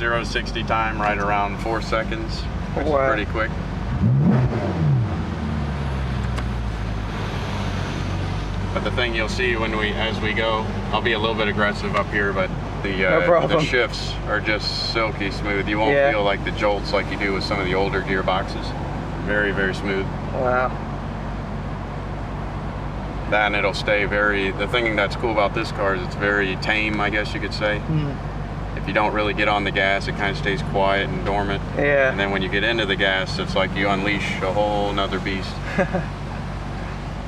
0 to 60 time right around 4 seconds, which is pretty quick. But the thing you'll see as we go, I'll be a little bit aggressive up here, but the shifts are just silky smooth. You won't feel like the jolts like you do with some of the older gearboxes. Very, very smooth. Wow. That, and it'll stay the thing that's cool about this car is it's very tame, I guess you could say. If you don't really get on the gas, it kind of stays quiet and dormant. Yeah. And then when you get into the gas, it's like you unleash a whole nother beast. Got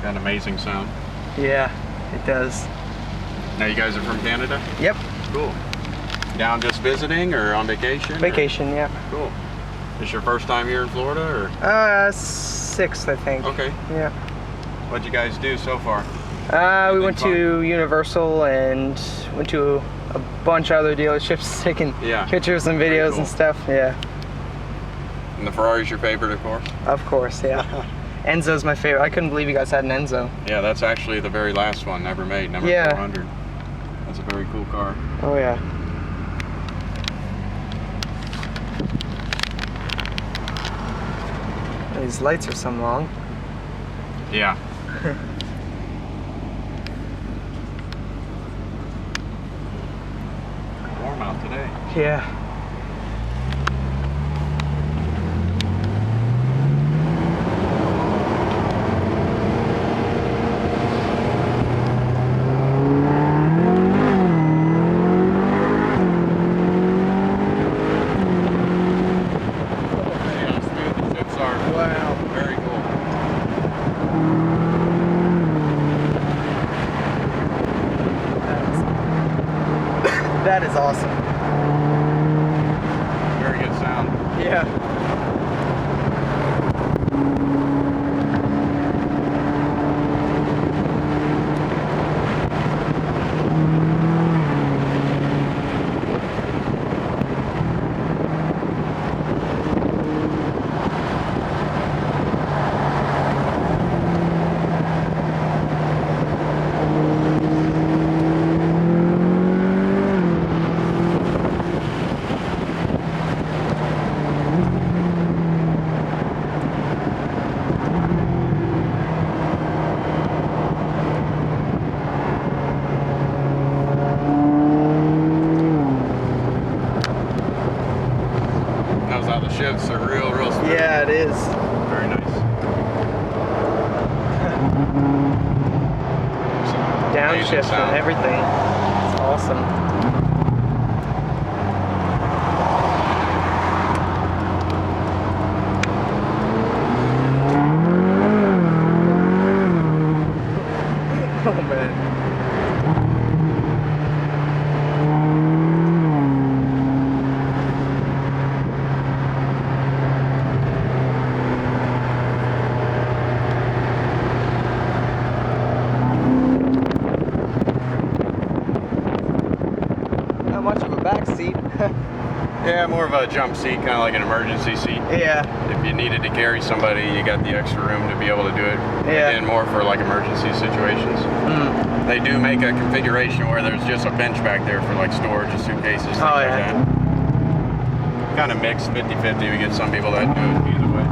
an amazing sound. Yeah, it does. Now you guys are from Canada? Yep. Cool. Down just visiting or on vacation? Vacation, yeah. Cool. This your first time here in Florida, or? 6th, I think. Okay. Yeah. What'd you guys do so far? We went to Universal and went to a bunch of other dealerships, taking pictures and videos and stuff. Yeah. And the Ferrari's your favorite, of course? Of course, yeah. Enzo's my favorite. I couldn't believe you guys had an Enzo. Yeah, that's actually the very last one ever made, number 400. That's a very cool car. Oh yeah. These lights are so long. Yeah. Warm out today. Yeah. That is awesome. Very good sound. Yeah. The shifts are real smooth. Yeah, it is. Very nice. Downshift and everything. It's awesome. Oh man. Much of a back seat. Yeah, more of a jump seat, kind of like an emergency seat. Yeah. If you needed to carry somebody, you got the extra room to be able to do it. Yeah. Again, more for like emergency situations. They do make a configuration where there's just a bench back there for like storage of suitcases, things like that. Kind of mixed, 50-50. We get some people that do it either way.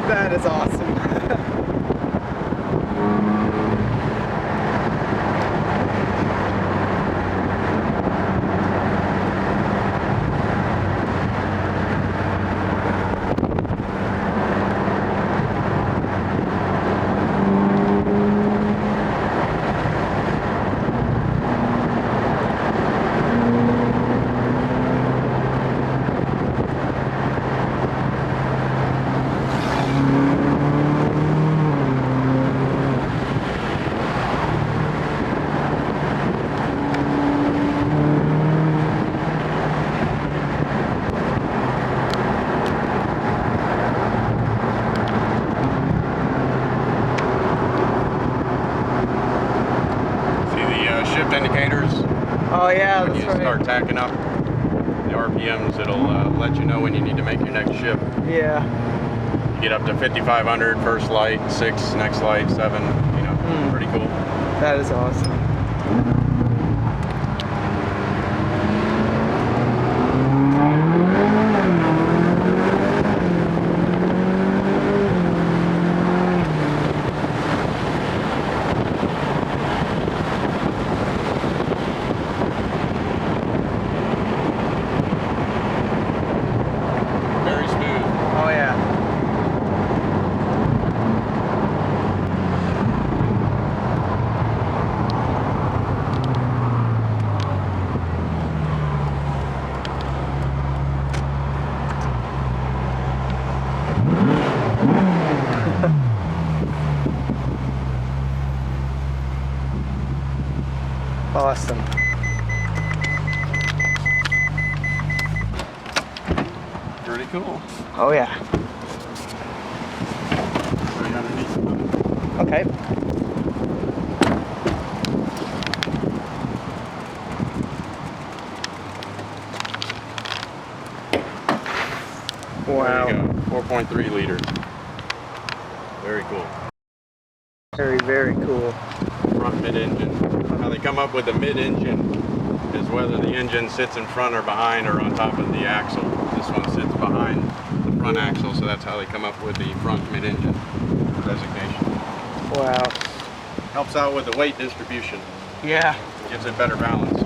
That is awesome. shift indicators. Oh yeah, when that's you right. start tacking up the RPMs, it'll let you know when you need to make your next shift. Yeah. You get up to 5,500 first light, 6 next light, 7. You know, pretty cool. That is awesome. Very smooth. Oh yeah. Awesome. Pretty cool. Oh yeah. Right underneath. Okay. Wow. There you go. 4.3 liters. Very cool. Very, very cool. Front mid-engine. How they come up with the mid-engine is whether the engine sits in front or behind or on top of the axle. This one sits behind the front axle, so that's how they come up with the front mid-engine designation. Wow. Helps out with the weight distribution. Yeah. Gives it better balance.